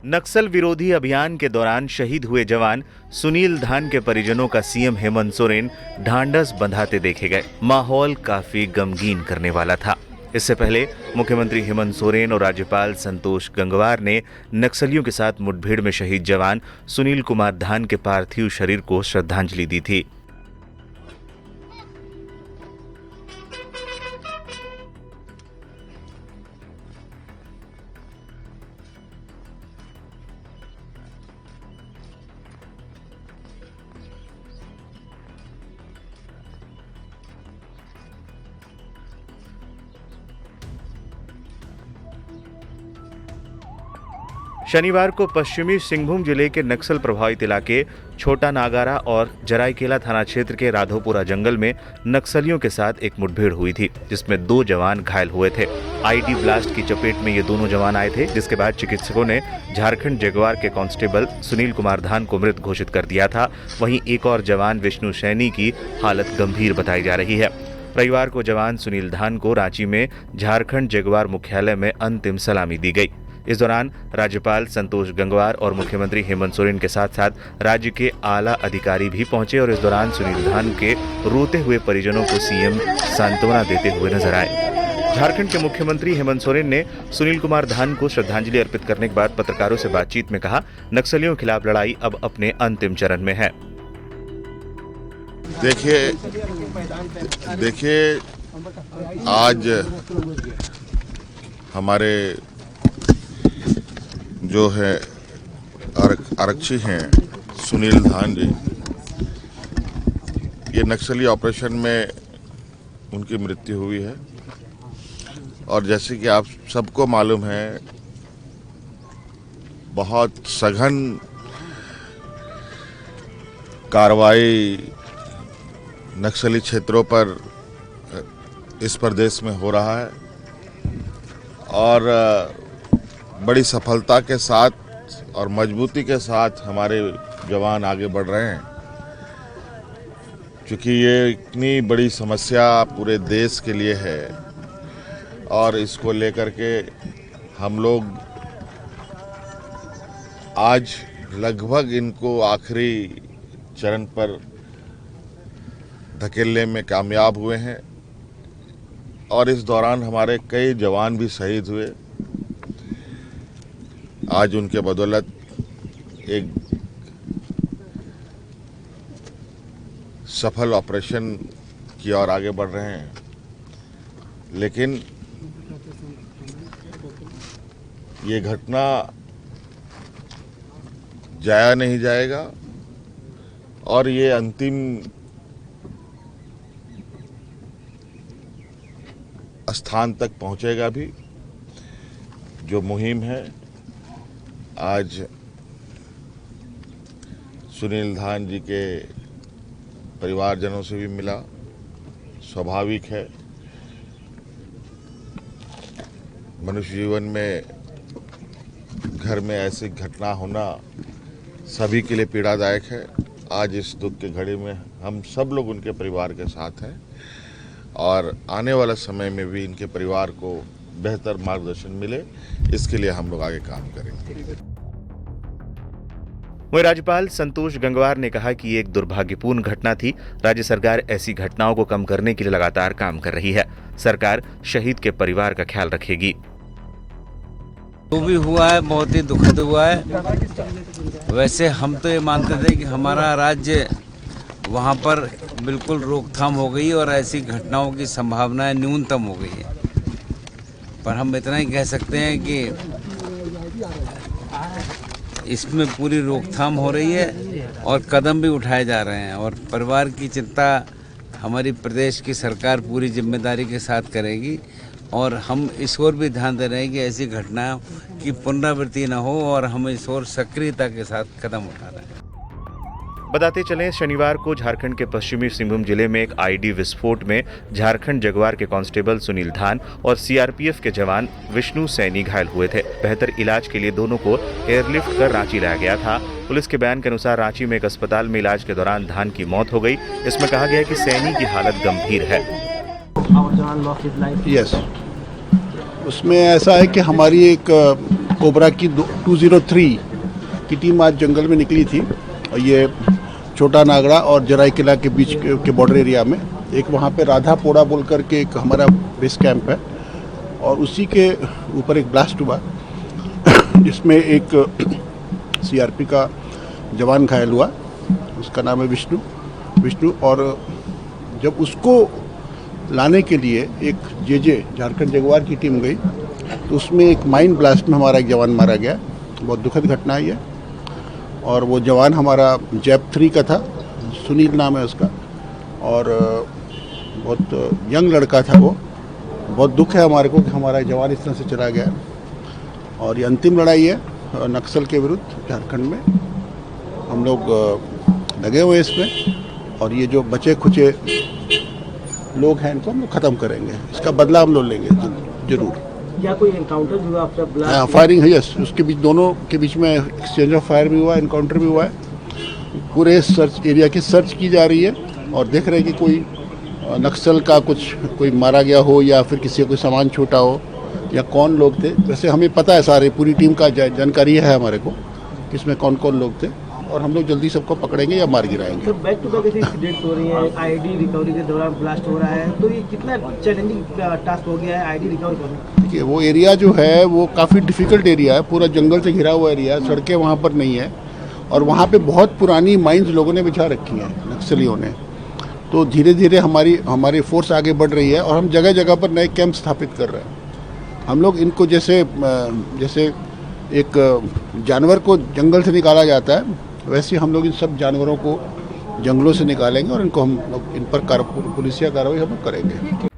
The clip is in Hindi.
नक्सल विरोधी अभियान के दौरान शहीद हुए जवान सुनील धान के परिजनों का सीएम हेमंत सोरेन ढांढस बंधाते देखे गए। माहौल काफी गमगीन करने वाला था। इससे पहले मुख्यमंत्री हेमंत सोरेन और राज्यपाल संतोष गंगवार ने नक्सलियों के साथ मुठभेड़ में शहीद जवान सुनील कुमार धान के पार्थिव शरीर को श्रद्धांजलि दी थी। शनिवार को पश्चिमी सिंहभूम जिले के नक्सल प्रभावित इलाके छोटा नागारा और जराईकेला थाना क्षेत्र के राधोपुरा जंगल में नक्सलियों के साथ एक मुठभेड़ हुई थी, जिसमें 2 जवान घायल हुए थे। आईडी ब्लास्ट की चपेट में ये दोनों जवान आए थे, जिसके बाद चिकित्सकों ने झारखंड जगुआर के कांस्टेबल सुनील कुमार धान को मृत घोषित कर दिया था। वहीं एक और जवान विष्णु सैनी की हालत गंभीर बताई जा रही है। रविवार को जवान सुनील धान को रांची में झारखंड जगुआर मुख्यालय में अंतिम सलामी दी गई। इस दौरान राज्यपाल संतोष गंगवार और मुख्यमंत्री हेमंत सोरेन के साथ साथ राज्य के आला अधिकारी भी पहुंचे और इस दौरान सुनील धान के रोते हुए परिजनों को सीएम सांत्वना देते हुए नजर आए। झारखंड के मुख्यमंत्री हेमंत सोरेन ने सुनील कुमार धान को श्रद्धांजलि अर्पित करने के बाद पत्रकारों से बातचीत में कहा, नक्सलियों के खिलाफ लड़ाई अब अपने अंतिम चरण में है। देखिए आज हमारे जो है आरक्षी हैं सुनील धान जी, ये नक्सली ऑपरेशन में उनकी मृत्यु हुई है। और जैसे कि आप सबको मालूम है, बहुत सघन कार्रवाई नक्सली क्षेत्रों पर इस प्रदेश में हो रहा है और बड़ी सफलता के साथ और मजबूती के साथ हमारे जवान आगे बढ़ रहे हैं। क्योंकि ये इतनी बड़ी समस्या पूरे देश के लिए है और इसको लेकर के हम लोग आज लगभग इनको आखिरी चरण पर धकेलने में कामयाब हुए हैं और इस दौरान हमारे कई जवान भी शहीद हुए। आज उनके बदौलत एक सफल ऑपरेशन की ओर आगे बढ़ रहे हैं, लेकिन ये घटना जाया नहीं जाएगा और ये अंतिम स्थान तक पहुंचेगा भी। जो मुहिम है, आज सुनील धान जी के परिवारजनों से भी मिला। स्वाभाविक है, मनुष्य जीवन में घर में ऐसी घटना होना सभी के लिए पीड़ादायक है। आज इस दुख के घड़ी में हम सब लोग उनके परिवार के साथ हैं और आने वाला समय में भी इनके परिवार को बेहतर मार्गदर्शन मिले, इसके लिए हम लोग आगे काम करेंगे। वहीं राज्यपाल संतोष गंगवार ने कहा कि ये एक दुर्भाग्यपूर्ण घटना थी। राज्य सरकार ऐसी घटनाओं को कम करने के लिए लगातार काम कर रही है। सरकार शहीद के परिवार का ख्याल रखेगी। जो भी हुआ है बहुत ही दुखद हुआ है। वैसे हम तो ये मानते थे कि हमारा राज्य वहाँ पर बिल्कुल रोकथाम हो गई और ऐसी घटनाओं की संभावनाएं न्यूनतम हो गई है। पर हम इतना ही कह सकते हैं कि इसमें पूरी रोकथाम हो रही है और कदम भी उठाए जा रहे हैं और परिवार की चिंता हमारी प्रदेश की सरकार पूरी जिम्मेदारी के साथ करेगी और हम इस ओर भी ध्यान दे रहे हैं कि ऐसी घटनाओं की पुनरावृत्ति न हो और हम इस ओर सक्रियता के साथ कदम उठा रहे हैं। बताते चलें, शनिवार को झारखंड के पश्चिमी सिंहभूम जिले में एक आईडी विस्फोट में झारखंड जगुआर के कांस्टेबल सुनील धान और सीआरपीएफ के जवान विष्णु सैनी घायल हुए थे। बेहतर इलाज के लिए दोनों को एयरलिफ्ट कर रांची लाया गया था। पुलिस के बयान के अनुसार रांची में एक अस्पताल में इलाज के दौरान धान की मौत हो गई। इसमें कहा गया कि सैनी की हालत गंभीर है। Yes. उसमें ऐसा है कि हमारी एक कोबरा की 203 की टीम आज जंगल में निकली थी और ये छोटा नागड़ा और जराई किला के बीच के बॉर्डर एरिया में एक वहाँ पे राधा पोड़ा बोल करके एक हमारा बेस कैंप है और उसी के ऊपर एक ब्लास्ट हुआ जिसमें एक सीआरपी का जवान घायल हुआ। उसका नाम है विष्णु और जब उसको लाने के लिए एक जेजे झारखंड जगुआर की टीम गई तो उसमें एक माइन ब्लास्ट में हमारा एक जवान मारा गया। बहुत दुखद घटना है ये और वो जवान हमारा जैप 3 का था, सुनील नाम है उसका और बहुत यंग लड़का था वो। बहुत दुख है हमारे को कि हमारा जवान इस तरह से चला गया और ये अंतिम लड़ाई है नक्सल के विरुद्ध झारखंड में। हम लोग लगे हुए इसमें और ये जो बचे खुचे लोग हैं इनको हम लोग ख़त्म करेंगे। इसका बदला हम लोग लेंगे जरूर। क्या कोई एनकाउंटर भी हुआ आपका ब्लास्ट? फायरिंग है, यस। उसके बीच दोनों के बीच में एक्सचेंज ऑफ फायर भी हुआ, एनकाउंटर भी हुआ है। पूरे सर्च एरिया की सर्च की जा रही है और देख रहे हैं कि कोई नक्सल का कोई मारा गया हो या फिर किसी का कोई सामान छूटा हो या कौन लोग थे। वैसे हमें पता है, सारे पूरी टीम का जानकारी है हमारे को कि इसमें कौन कौन लोग थे और हम लोग जल्दी सबको पकड़ेंगे या मार गिराएंगे। तो बैक टू बैक ऐसे इंसिडेंट्स हो रही हैं, आईडी रिकवरी के दौरान ब्लास्ट हो रहा है, तो ये कितना चैलेंजिंग टास्क हो गया है आईडी रिकवर करना? देखिए वो एरिया जो है वो काफ़ी डिफ़िकल्ट एरिया है, पूरा जंगल से घिरा हुआ एरिया है, सड़कें वहाँ पर नहीं है और वहाँ पे बहुत पुरानी माइंस लोगों ने बिछा रखी हैं नक्सलियों ने। तो धीरे धीरे हमारी फोर्स आगे बढ़ रही है और हम जगह जगह पर नए कैंप स्थापित कर रहे हैं। हम लोग इनको जैसे एक जानवर को जंगल से निकाला जाता है वैसे हम लोग इन सब जानवरों को जंगलों से निकालेंगे और इनको हम लोग इन पर पुलिसिया कार्रवाई हम लोग करेंगे।